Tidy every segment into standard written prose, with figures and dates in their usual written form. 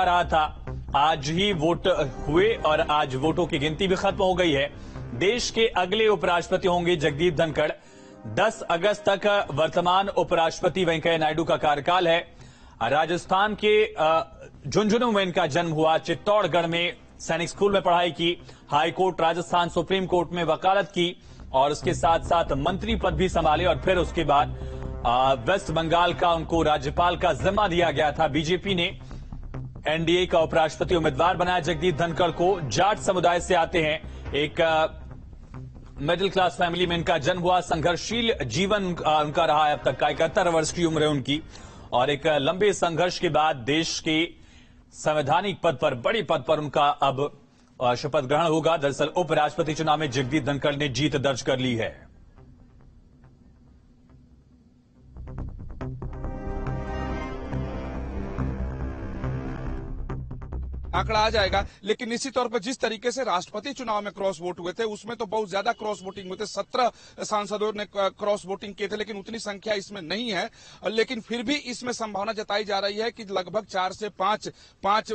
रहा था। आज ही वोट हुए और आज वोटों की गिनती भी खत्म हो गई है। देश के अगले उपराष्ट्रपति होंगे जगदीप धनखड़। 10 अगस्त तक वर्तमान उपराष्ट्रपति वेंकैया नायडू का कार्यकाल है। राजस्थान के झुंझुनू में इनका जन्म हुआ। चित्तौड़गढ़ में सैनिक स्कूल में पढ़ाई की, हाईकोर्ट, राजस्थान सुप्रीम कोर्ट में वकालत की और उसके साथ साथ मंत्री पद भी संभाले और फिर उसके बाद वेस्ट बंगाल का उनको राज्यपाल का जिम्मा दिया गया था। बीजेपी ने एनडीए का उपराष्ट्रपति उम्मीदवार बनाया जगदीप धनखड़ को। जाट समुदाय से आते हैं। एक मिडिल क्लास फैमिली में इनका जन्म हुआ। संघर्षशील जीवन उनका रहा है अब तक का। 71 वर्ष की उम्र है उनकी और एक लंबे संघर्ष के बाद देश के संवैधानिक पद पर, बड़े पद पर उनका अब शपथ ग्रहण होगा। दरअसल उपराष्ट्रपति चुनाव में जगदीप धनखड़ ने जीत दर्ज कर ली है। आंकड़ा आ जाएगा, लेकिन निश्चित तौर पर जिस तरीके से राष्ट्रपति चुनाव में क्रॉस वोट हुए थे उसमें तो बहुत ज्यादा क्रॉस वोटिंग हुए थे। 17 सांसदों ने क्रॉस वोटिंग किए थे, लेकिन उतनी संख्या इसमें नहीं है। लेकिन फिर भी इसमें संभावना जताई जा रही है कि लगभग 4 से 5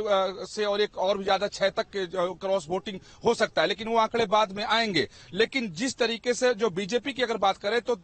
से और एक और भी ज्यादा 6 तक क्रॉस वोटिंग हो सकता है, लेकिन वो आंकड़े बाद में आएंगे। लेकिन जिस तरीके से जो बीजेपी की अगर बात करें तो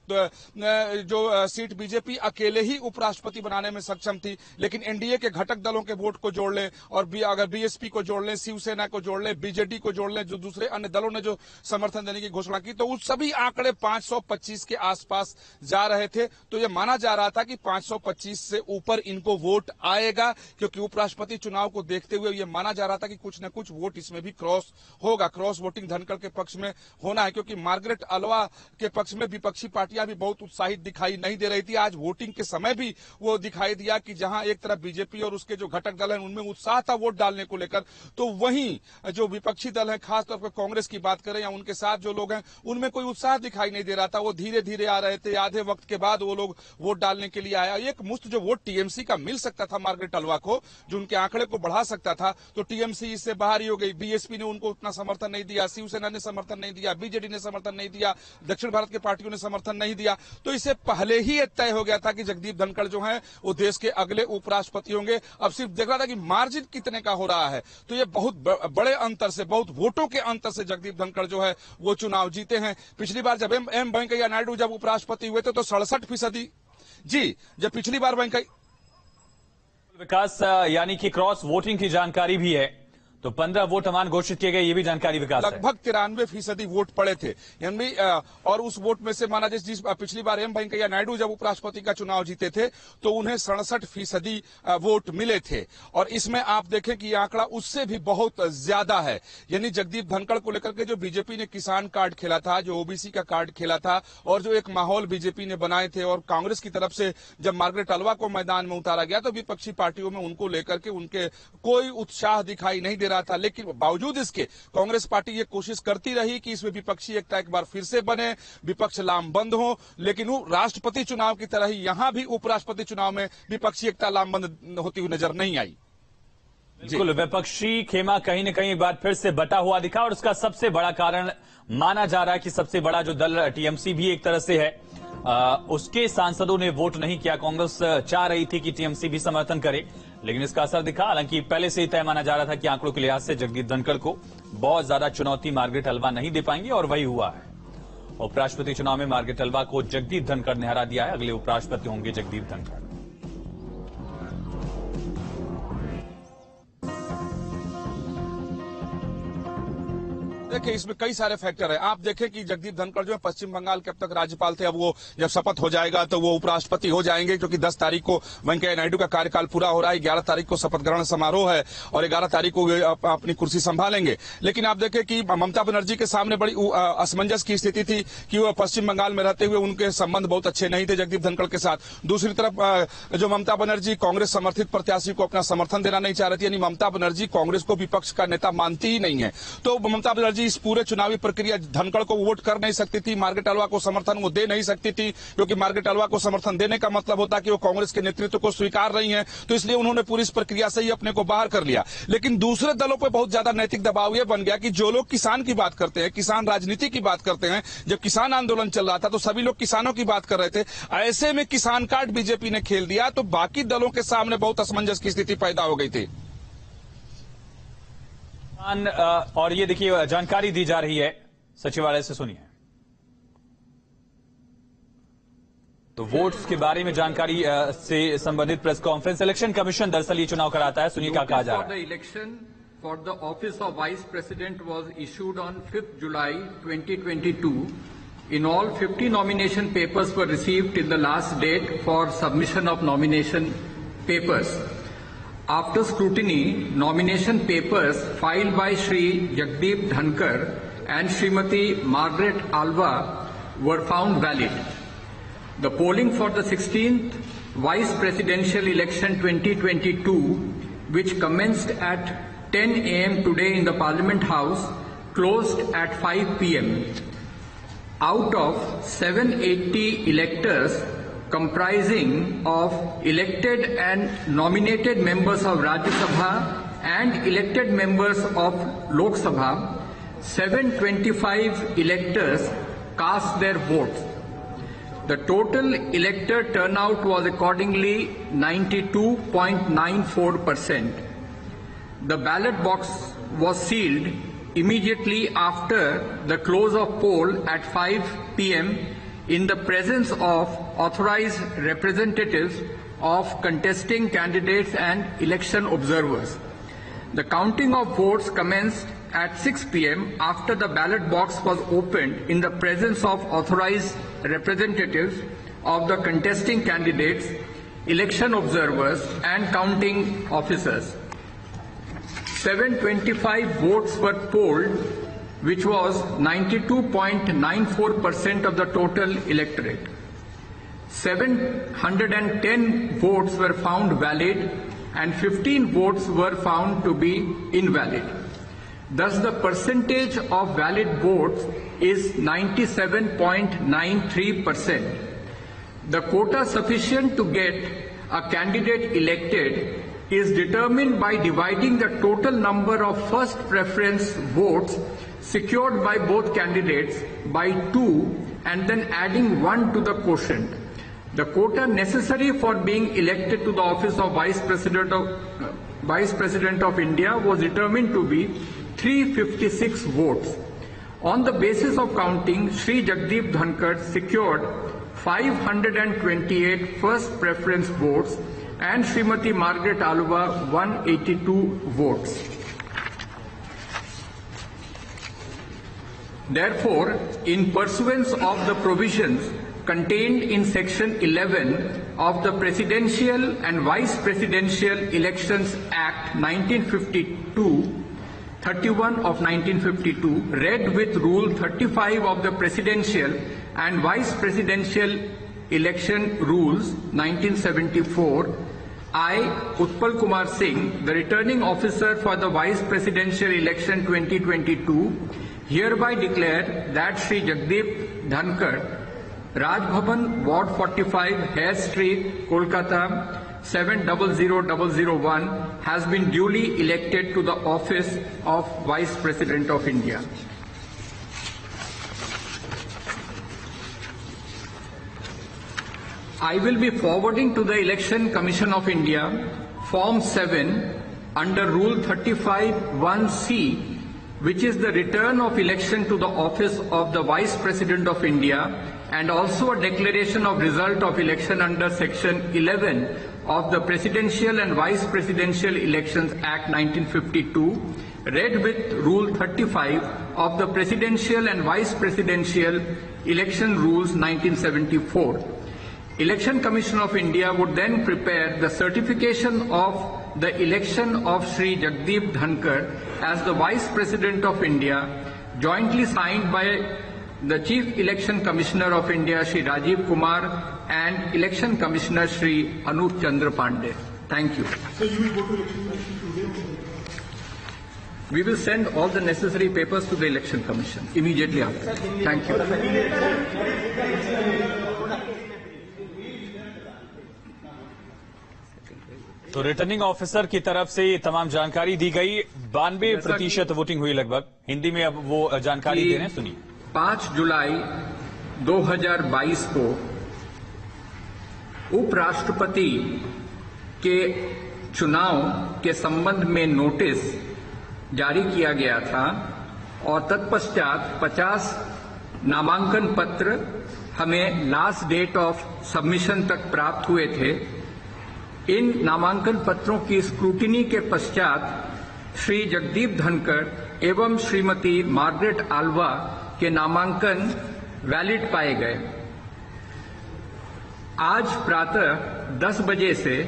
जो सीट बीजेपी अकेले ही उपराष्ट्रपति बनाने में सक्षम थी, लेकिन एनडीए के घटक दलों के वोट को जोड़ ले और अगर बीएसपी को जोड़ लें, शिवसेना को जोड़ लें, बीजेडी को जोड़ लें, जो दूसरे अन्य दलों ने जो समर्थन देने की घोषणा की, तो उस सभी आंकड़े 525 के आसपास जा रहे थे। तो यह माना जा रहा था कि 525 से ऊपर इनको वोट आएगा, क्योंकि उपराष्ट्रपति चुनाव को देखते हुए यह माना जा रहा था कि कुछ न कुछ वोट इसमें भी क्रॉस होगा। क्रॉस वोटिंग धनखड़ के पक्ष में होना है, क्योंकि मार्गरेट अल्वा के पक्ष में विपक्षी पार्टियां भी बहुत उत्साहित दिखाई नहीं दे रही थी। आज वोटिंग के समय भी वो दिखाई दिया कि जहां एक तरफ बीजेपी और उसके जो घटक दल हैं उनमें उत्साह था वोट डालने को लेकर, तो वहीं जो विपक्षी दल है, खासतौर पर कांग्रेस की बात करें या उनके साथ जो लोग हैं, उनमें कोई उत्साह दिखाई नहीं दे रहा था। वो धीरे धीरे आ रहे थे। आधे वक्त के बाद वो लोग वोट डालने के लिए आया। एक मुफ्त जो वोट टीएमसी का मिल सकता था मार्गरेट अल्वा को, जो उनके आंकड़े को बढ़ा सकता था, तो टीएमसी इससे बाहर ही हो गई। बीएसपी ने उनको उतना समर्थन नहीं दिया, शिवसेना ने समर्थन नहीं दिया, बीजेडी ने समर्थन नहीं दिया, दक्षिण भारत की पार्टियों ने समर्थन नहीं दिया। तो इससे पहले ही तय हो गया था कि जगदीप धनखड़ जो है वो देश के अगले उपराष्ट्रपति होंगे। अब सिर्फ देख रहा था कि मार्जिन कितने का हो रहा है, तो ये बहुत बड़े अंतर से, बहुत वोटों के अंतर से जगदीप धनखड़ जो है वो चुनाव जीते हैं। पिछली बार जब एम वेंकैया नायडू जब उपराष्ट्रपति हुए थे तो 67% जी, जब पिछली बार विकास यानी कि क्रॉस वोटिंग की जानकारी भी है, तो 15 वोट अमान घोषित किए गए, ये भी जानकारी विकास है। लगभग 93% वोट पड़े थे, यानी और उस वोट में से माना जिस पिछली बार एम वेंकैया नायडू जब उपराष्ट्रपति का चुनाव जीते थे तो उन्हें 67% वोट मिले थे। और इसमें आप देखें कि आंकड़ा उससे भी बहुत ज्यादा है। यानी जगदीप धनखड़ को लेकर के जो बीजेपी ने किसान कार्ड खेला था, जो ओबीसी का कार्ड खेला था और जो एक माहौल बीजेपी ने बनाए थे, और कांग्रेस की तरफ से जब मार्गरेट अल्वा को मैदान में उतारा गया तो विपक्षी पार्टियों में उनको लेकर के उनके कोई उत्साह दिखाई नहीं दे रहा था। लेकिन बावजूद इसके कांग्रेस पार्टी ये कोशिश करती रही कि इसमें विपक्षी एकता एक बार फिर से बने, विपक्ष लामबंद हो, लेकिन वो राष्ट्रपति चुनाव की तरह ही यहां भी उपराष्ट्रपति चुनाव में विपक्षी एकता लामबंद होती हुई नजर नहीं आई। बिल्कुल, विपक्षी खेमा कहीं न कहीं एक बार फिर से बटा हुआ दिखा और उसका सबसे बड़ा कारण माना जा रहा है कि सबसे बड़ा जो दल टीएमसी भी एक तरह से है, उसके सांसदों ने वोट नहीं किया। कांग्रेस चाह रही थी कि टीएमसी भी समर्थन करे, लेकिन इसका असर दिखा। हालांकि पहले से ही तय माना जा रहा था कि आंकड़ों के लिहाज से जगदीप धनखड़ को बहुत ज्यादा चुनौती मार्गरेट अल्वा नहीं दे पाएंगे, और वही हुआ है। उपराष्ट्रपति चुनाव में मार्गरेट अल्वा को जगदीप धनखड़ ने हरा दिया है। अगले उपराष्ट्रपति होंगे जगदीप धनखड़। देखिए, इसमें कई सारे फैक्टर हैं। आप देखें कि जगदीप धनखड़ जो है पश्चिम बंगाल के अब तक राज्यपाल थे, अब वो जब शपथ हो जाएगा तो वो उपराष्ट्रपति हो जाएंगे, क्योंकि 10 तारीख को वेंकैया नायडू का कार्यकाल पूरा हो रहा है। 11 तारीख को शपथ ग्रहण समारोह है और 11 तारीख को अपनी कुर्सी संभालेंगे। लेकिन आप देखें कि ममता बनर्जी के सामने बड़ी असमंजस की स्थिति थी कि वो पश्चिम बंगाल में रहते हुए उनके संबंध बहुत अच्छे नहीं थे जगदीप धनखड़ के साथ। दूसरी तरफ जो ममता बनर्जी कांग्रेस समर्थित प्रत्याशी को अपना समर्थन देना नहीं चाह रही थी, यानी ममता बनर्जी कांग्रेस को विपक्ष का नेता मानती ही नहीं है। तो ममता बनर्जी इस पूरे चुनावी प्रक्रिया धनखड़ को वोट कर नहीं सकती थी, मार्गरेट अल्वा को समर्थन वो दे नहीं सकती थी, क्योंकि मार्गरेट अल्वा को समर्थन देने का मतलब होता कि वो कांग्रेस के नेतृत्व को स्वीकार रही हैं। तो इसलिए उन्होंने पूरी इस प्रक्रिया से ही अपने को बाहर कर लिया। लेकिन दूसरे दलों पर बहुत ज्यादा नैतिक दबाव यह बन गया कि जो लोग किसान की बात करते हैं, किसान राजनीति की बात करते हैं, जब किसान आंदोलन चल रहा था तो सभी लोग किसानों की बात कर रहे थे। ऐसे में किसान कार्ड बीजेपी ने खेल दिया, तो बाकी दलों के सामने बहुत असमंजस की स्थिति पैदा हो गई थी। और ये देखिए जानकारी दी जा रही है सचिवालय से, सुनिए। तो वोट्स के बारे में जानकारी से संबंधित प्रेस कॉन्फ्रेंस। इलेक्शन कमीशन दरअसल ये चुनाव कराता है, सुनिए क्या कहा जा रहा है। Election for the office of vice president was issued on 5th July 2022. In all, 50 nomination papers were received till the last date for submission of nomination papers. After scrutiny, nomination papers filed by Shri Jagdeep Dhankar and Srimati Margaret Alva were found valid. The polling for the 16th Vice Presidential Election 2022, which commenced at 10 a.m. today in the Parliament House, closed at 5 p.m. Out of 780 electors comprising of elected and nominated members of Rajya Sabha and elected members of Lok Sabha, 725 electors cast their votes. The total elector turnout was accordingly 92.94%. The ballot box was sealed immediately after the close of poll at 5 p.m. in the presence of authorized representatives of contesting candidates and election observers. The counting of votes commenced at 6 p.m. after the ballot box was opened in the presence of authorized representatives of the contesting candidates, election observers and counting officers. 725 votes were polled, which was 92.94% of the total electorate. 710 votes were found valid and 15 votes were found to be invalid. Thus, the percentage of valid votes is 97.93%. The quota sufficient to get a candidate elected is determined by dividing the total number of first preference votes secured by both candidates by 2 and then adding 1 to the quotient. The quota necessary for being elected to the office of Vice President of India was determined to be 356 votes. On the basis of counting, Shri Jagdeep Dhankar secured 528 first preference votes and Srimati Margaret Alva 182 votes. Therefore, in pursuance of the provisions contained in Section 11 of the Presidential and Vice Presidential Elections Act 31 of 1952, read with Rule 35 of the Presidential and Vice Presidential Election Rules 1974, I, Utpal Kumar Singh, the Returning Officer for the Vice Presidential Election 2022, hereby declare that Shri Jagdeep Dhankar, Raj Bhavan, Ward 45, Hare Street, Kolkata 700001, has been duly elected to the office of Vice President of India. I will be forwarding to the Election Commission of India Form 7 under Rule 35(1)(c), which is the return of election to the office of the Vice President of India, and also a declaration of result of election under Section 11 of the Presidential and Vice Presidential Elections Act 1952, read with Rule 35 of the Presidential and Vice Presidential Election Rules 1974. Election Commission of India would then prepare the certification of the election of Shri Jagdeep Dhankar as the Vice President of India, jointly signed by the Chief Election Commissioner of India, Shri Rajiv Kumar, and Election Commissioner, Shri Anup Chandra Pandey. Thank you. So you will go to election commission today? We will send all the necessary papers to the Election Commission immediately after. Thank you. तो returning officer की तरफ से ये तमाम जानकारी दी गई। 92% voting हुई लगभग। हिंदी में अब वो जानकारी दे रहे हैं, सुनिए। 5 जुलाई 2022 को उपराष्ट्रपति के चुनाव के संबंध में नोटिस जारी किया गया था और तत्पश्चात 50 नामांकन पत्र हमें लास्ट डेट ऑफ सबमिशन तक प्राप्त हुए थे। इन नामांकन पत्रों की स्क्रूटिनी के पश्चात श्री जगदीप धनखड़ एवं श्रीमती मार्गरेट आल्वा के नामांकन वैलिड पाए गए। आज प्रातः 10 बजे से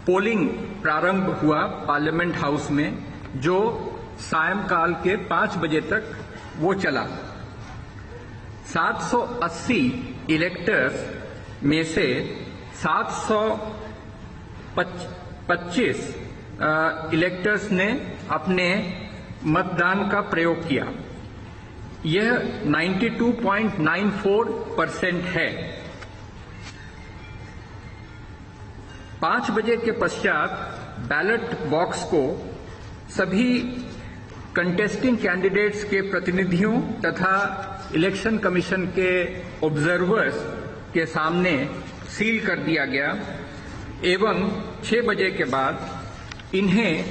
पोलिंग प्रारंभ हुआ पार्लियामेंट हाउस में, जो सायंकाल के 5 बजे तक वो चला। 780 इलेक्टर्स में से 725 इलेक्टर्स ने अपने मतदान का प्रयोग किया। यह 92.94% है। 5 बजे के पश्चात बैलेट बॉक्स को सभी कंटेस्टिंग कैंडिडेट्स के प्रतिनिधियों तथा इलेक्शन कमीशन के ऑब्जर्वर्स के सामने सील कर दिया गया एवं 6 बजे के बाद इन्हें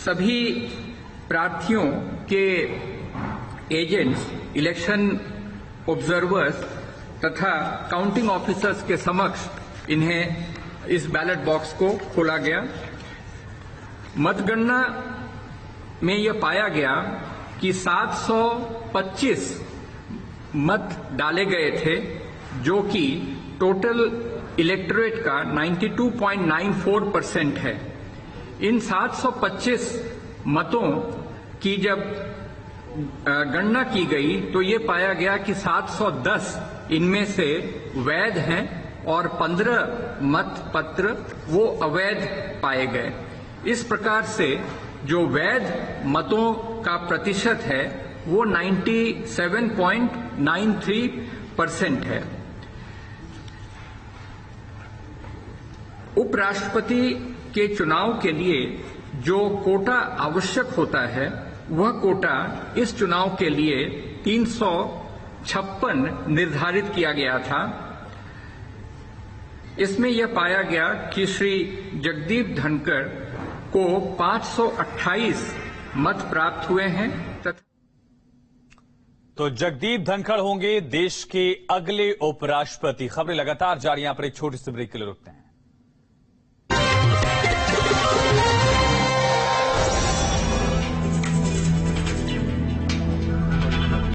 सभी प्रार्थियों के एजेंट्स, इलेक्शन ऑब्जर्वर्स तथा काउंटिंग ऑफिसर्स के समक्ष इन्हें इस बैलेट बॉक्स को खोला गया। मतगणना में यह पाया गया कि 725 मत डाले गए थे, जो कि टोटल इलेक्टोरेट का 92.94% है। इन 725 मतों की जब गणना की गई तो ये पाया गया कि 710 इनमें से वैध हैं और 15 मत पत्र वो अवैध पाए गए। इस प्रकार से जो वैध मतों का प्रतिशत है वो 97.93% है। उपराष्ट्रपति के चुनाव के लिए जो कोटा आवश्यक होता है, वह कोटा इस चुनाव के लिए 356 निर्धारित किया गया था। इसमें यह पाया गया कि श्री जगदीप धनखड़ को 528 मत प्राप्त हुए हैं। तो जगदीप धनखड़ होंगे देश के अगले उपराष्ट्रपति। खबरें लगातार जारी। यहां पर एक छोटी सी ब्रेक के लिए रुकते हैं।